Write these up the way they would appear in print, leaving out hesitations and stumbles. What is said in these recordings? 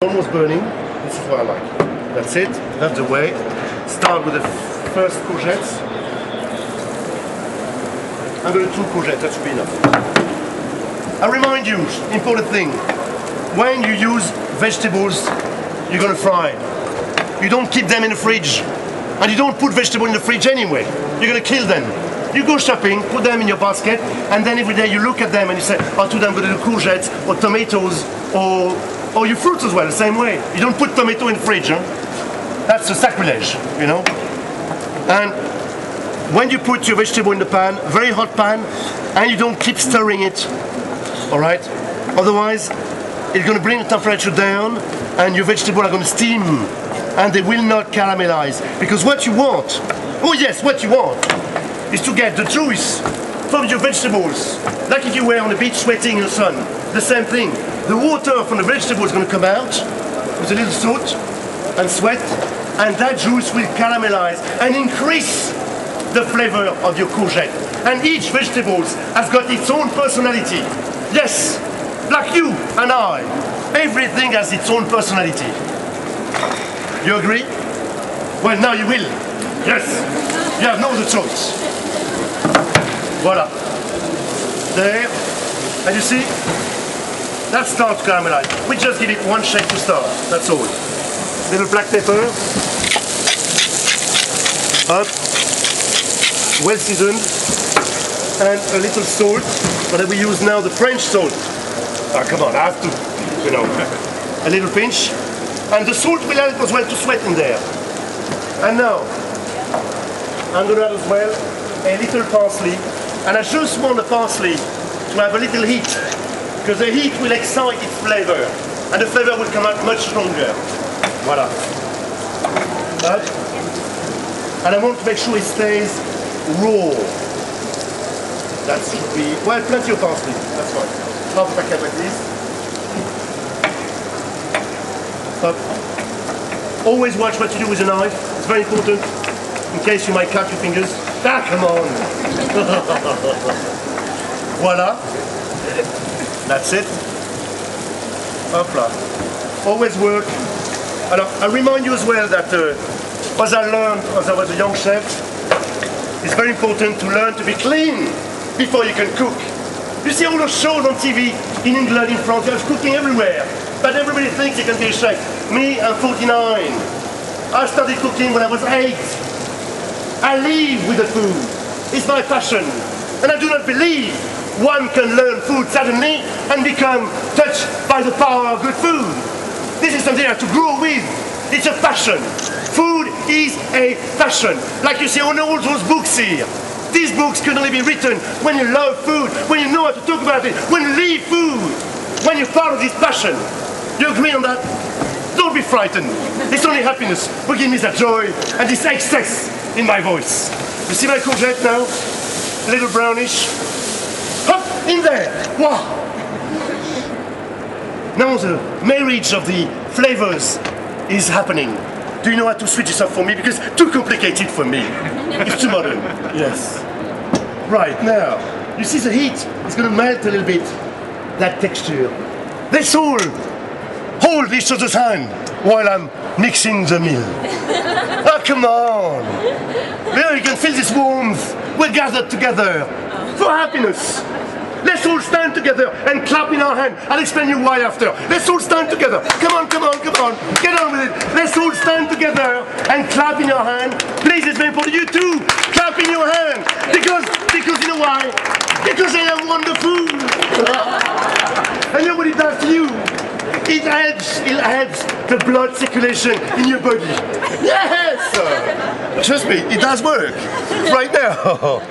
Almost burning. This is what I like. That's it. That's the way. Start with the first courgettes. I'm going to do 2 courgettes. That should be enough. I remind you, important thing. When you use vegetables, you're going to fry. You don't keep them in the fridge, and you don't put vegetables in the fridge anyway. You're going to kill them. You go shopping, put them in your basket, and then every day you look at them and you say, oh, today I'm going to do courgettes or tomatoes or your fruits as well, the same way. You don't put tomato in the fridge, huh? That's a sacrilege, you know? And when you put your vegetable in the pan, very hot pan, and you don't keep stirring it, all right? Otherwise, it's going to bring the temperature down, and your vegetables are going to steam, and they will not caramelize. Because what you want, oh yes, what you want, is to get the juice from your vegetables. Like if you were on the beach sweating in the sun, the same thing. The water from the vegetable is going to come out with a little salt and sweat, and that juice will caramelize and increase the flavor of your courgette. And each vegetable has got its own personality. Yes, like you and I, everything has its own personality. You agree? Well, now you will. Yes, you have no other choice. Voila. There, and you see, that starts to caramelize. We just give it one shake to start, that's all. Little black pepper. Up. Well seasoned. And a little salt, but we use now the French salt. Ah, come on, I have to, you know. A little pinch. And the salt will help as well to sweat in there. And now, I'm going to add as well a little parsley. And I just want the parsley to have a little heat, because the heat will excite its flavor, and the flavor will come out much stronger. Voila. That. And I want to make sure it stays raw. That should be, well, plenty of parsley, that's fine. Half a packet like this. Up. Always watch what you do with a knife, it's very important, in case you might cut your fingers. Ah, come on! Voila. That's it. Hopla. Always work. Alors, I remind you as well that as I learned as I was a young chef, it's very important to learn to be clean before you can cook. You see all those shows on TV in England, in France, there's cooking everywhere. But everybody thinks you can be a chef. Me, I'm 49. I started cooking when I was 8. I live with the food. It's my passion. And I do not believe one can learn food suddenly and become touched by the power of good food. This is something I have to grow with. It's a passion. Food is a passion. Like you see on all those books here. These books can only be written when you love food, when you know how to talk about it, when you live food, when you're part of this passion. You agree on that? Don't be frightened. It's only happiness will give me that joy and this excess in my voice. You see my courgette now? A little brownish. Hop, in there. Wow. Now the marriage of the flavors is happening. Do you know how to switch this up for me? Because it's too complicated for me. It's too modern. Yes. Right, now, you see the heat? It's going to melt a little bit. That texture. Let's all hold each other's hand while I'm mixing the meal. Oh, come on! There you can feel this warmth. We're gathered together for happiness. Let's all stand together and clap in our hand. I'll explain you why after. Let's all stand together. Come on, come on, come on. Get on with it. Let's all stand together and clap in your hand. Please, it's very important. You too, clap in your hand. Because you know why? Because I have wonderful. And you know what it does to you? It helps the blood circulation in your body. Yes! Trust me, it does work. Right now.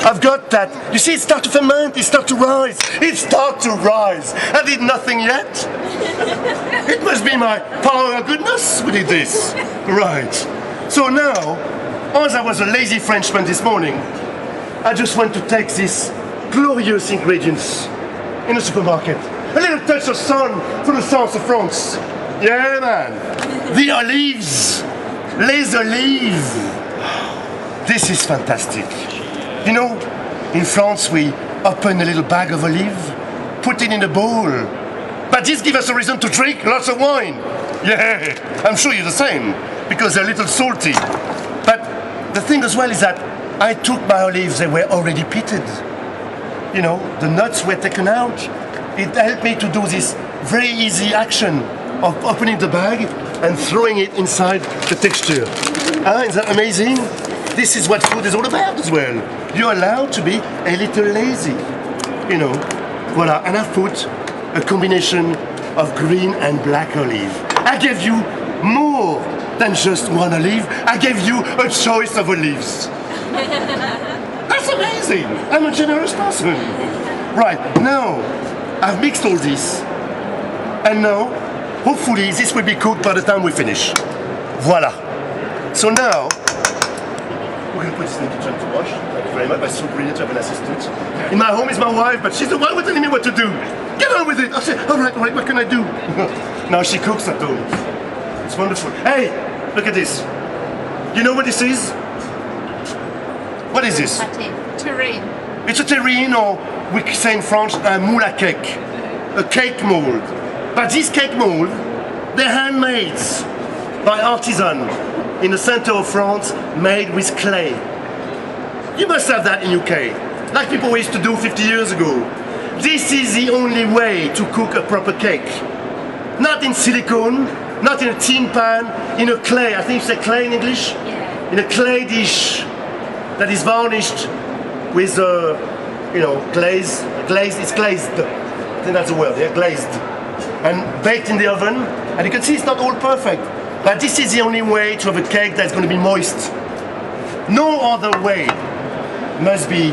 I've got that. You see, it starts to ferment, it starts to rise. It starts to rise. I did nothing yet. It must be my power of goodness who did this. Right. So now, as I was a lazy Frenchman this morning, I just want to take these glorious ingredients in the supermarket. A little touch of sun from the south of France. Yeah, man. The olives. Les olives. This is fantastic. You know, in France we open a little bag of olive, put it in a bowl, But this gives us a reason to drink lots of wine. Yeah, I'm sure you're the same, because they're a little salty. But the thing as well is that I took my olives, they were already pitted. You know, the nuts were taken out. It helped me to do this very easy action of opening the bag and throwing it inside the texture. Isn't that amazing? This is what food is all about as well. You're allowed to be a little lazy. You know, voila, and I put a combination of green and black olive. I gave you more than just one olive. I gave you a choice of olives. That's amazing. I'm a generous person. Right, now I've mixed all this. And now, hopefully, this will be cooked by the time we finish. Voila. So now, we're going to put this in the kitchen to wash. Thank you very much. That's so brilliant to have an assistant. In my home is my wife, but she's the one who's telling me what to do. Get on with it. I say, all right, what can I do? Now she cooks at home. It's wonderful. Hey, look at this. You know what this is? What is this? Terrine. It's a terrine, or we say in French, un moule à cake. A cake mold. But this cake mold, they're handmade by artisan in the center of France, made with clay. You must have that in UK, like people used to do 50 years ago. This is the only way to cook a proper cake. Not in silicone, not in a tin pan, in a clay. I think you say clay in English? Yeah. In a clay dish that is varnished with, you know, glaze. It's glazed. I think that's the word, yeah, glazed. And baked in the oven. And you can see it's not all perfect. But this is the only way to have a cake that's going to be moist. No other way must be,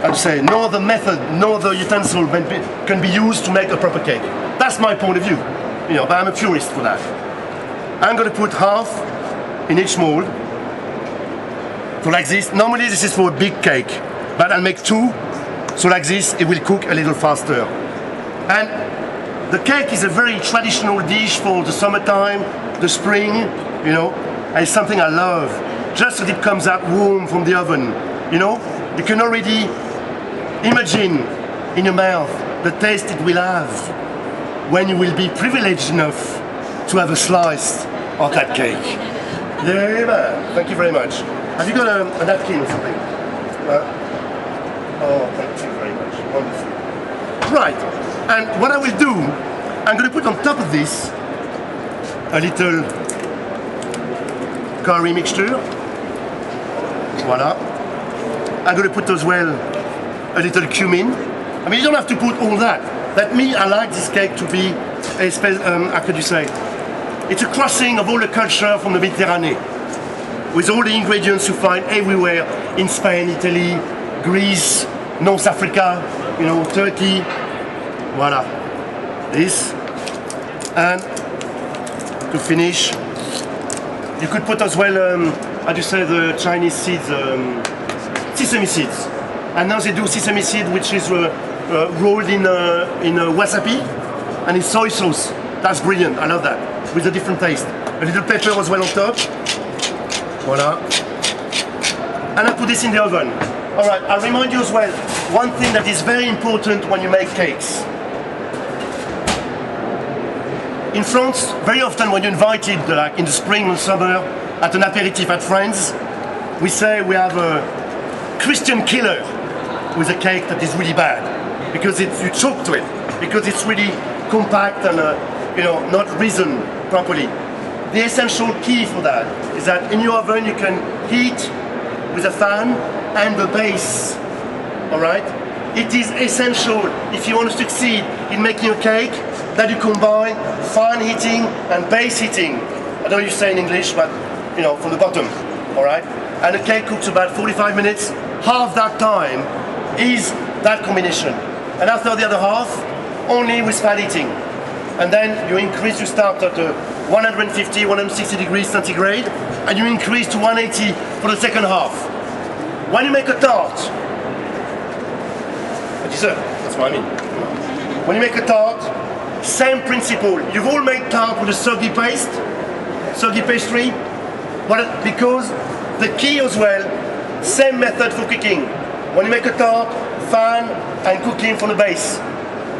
I'd say, no other method, no other utensil can be used to make a proper cake. That's my point of view. You know, but I'm a purist for that. I'm going to put half in each mold. So like this. Normally this is for a big cake, but I'll make two. So like this, it will cook a little faster. And the cake is a very traditional dish for the summertime, the spring, you know, and it's something I love. Just as it comes out warm from the oven, you know, you can already imagine in your mouth the taste it will have when you will be privileged enough to have a slice of that cake. Yeah, man. Thank you very much. Have you got a napkin or something? Oh, thank you very much. Wonderful. Right, and what I will do, I'm going to put on top of this a little curry mixture. Voila. I'm going to put as well a little cumin. I mean, you don't have to put all that. But me, I like this cake to be a how could you say? It's a crossing of all the culture from the Mediterranean, with all the ingredients you find everywhere in Spain, Italy, Greece, North Africa, you know, Turkey. Voila. This. And to finish, you could put as well, how do you say, the Chinese seeds, sesame seeds. And now they do sesame seed, which is rolled in wasabi and in soy sauce. That's brilliant. I love that. With a different taste. A little pepper as well on top. Voila. And I put this in the oven. All right. I'll remind you as well, one thing that is very important when you make cakes. In France, very often when you're invited, like in the spring or summer, at an aperitif at friends, we say we have a Christian killer with a cake that is really bad, because you choke to it, because it's really compact and you know, not risen properly. The essential key for that is that in your oven you can heat with a fan and the base. All right? It is essential if you want to succeed in making a cake that you combine fan heating and base heating. I don't know what you say in English, but you know, from the bottom. All right? And the cake cooks about 45 minutes. Half that time is that combination. And after the other half, only with fan heating. And then you increase, you start at 150, 160 degrees centigrade, and you increase to 180 for the second half. When you make a tart, that's what I mean. When you make a tart, same principle. You've all made tart with a soggy paste, soggy pastry. Because the key as well, same method for cooking. When you make a tart, fan and cooking from the base.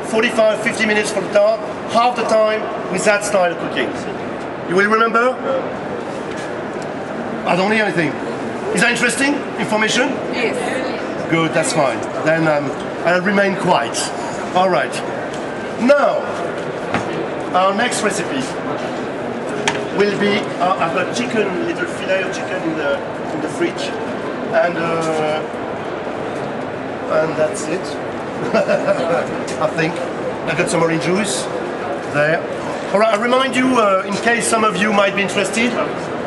45, 50 minutes for the tart, half the time with that style of cooking. You will remember? I don't hear anything. Is that interesting information? Yes. Good, that's fine. Then I'll remain quiet. All right. Now, our next recipe will be, I've got chicken, little fillet of chicken in the fridge. And that's it. I think. I got some orange juice there. All right, I remind you, in case some of you might be interested,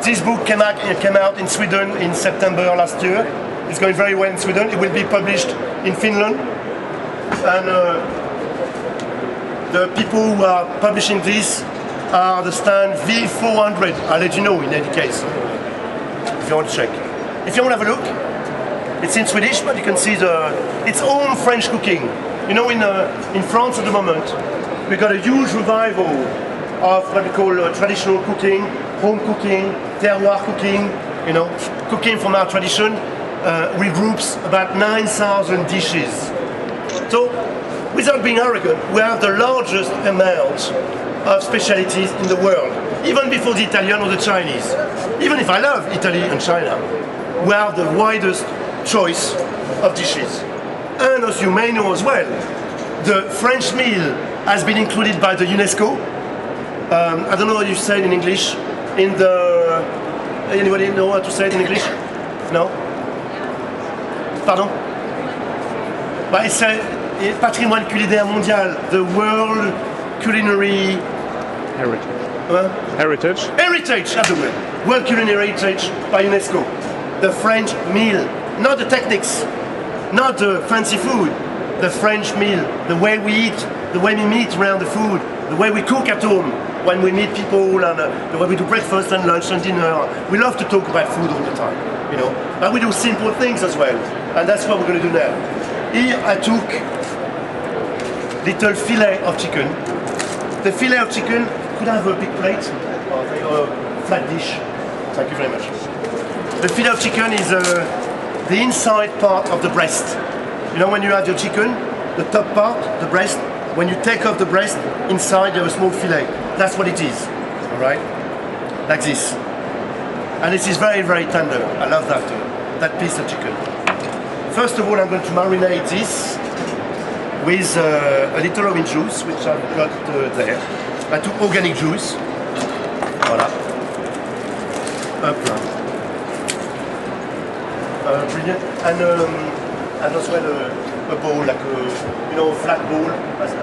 this book came out in Sweden in September last year. It's going very well in Sweden. It will be published in Finland. And the people who are publishing this are the stand V400. I'll let you know in any case, if you want to check. If you want to have a look, it's in Swedish, but you can see its own French cooking. You know, in France at the moment, we got a huge revival of what we call traditional cooking, home cooking, terroir cooking, you know, cooking from our tradition, regroups about 9,000 dishes. So, without being arrogant, we have the largest amount of specialties in the world, even before the Italian or the Chinese. Even if I love Italy and China, we have the widest choice of dishes. And as you may know as well, the French meal has been included by the UNESCO. I don't know what you say it in English. Anybody know how to say it in English? No? Pardon? But it's a patrimoine culinaire mondial, the world culinary heritage. Heritage, that's the word. World culinary heritage by UNESCO. The French meal, not the techniques, not the fancy food. The French meal, the way we eat, the way we meet around the food, the way we cook at home when we meet people, and the way we do breakfast and lunch and dinner. We love to talk about food all the time, you know. But we do simple things as well, and that's what we're going to do now. Here I took little fillet of chicken. The fillet of chicken could have a big plate or a flat dish. Thank you very much. The fillet of chicken is the inside part of the breast. You know, when you have your chicken, the top part, the breast, when you take off the breast, inside you have a small fillet. That's what it is, all right? Like this. And this is very, very tender. I love that piece of chicken. First of all, I'm going to marinate this with a little orange juice, which I've got there. I took organic juice. Voilà. Hop là. Brilliant. And as well a bowl, like a flat bowl, as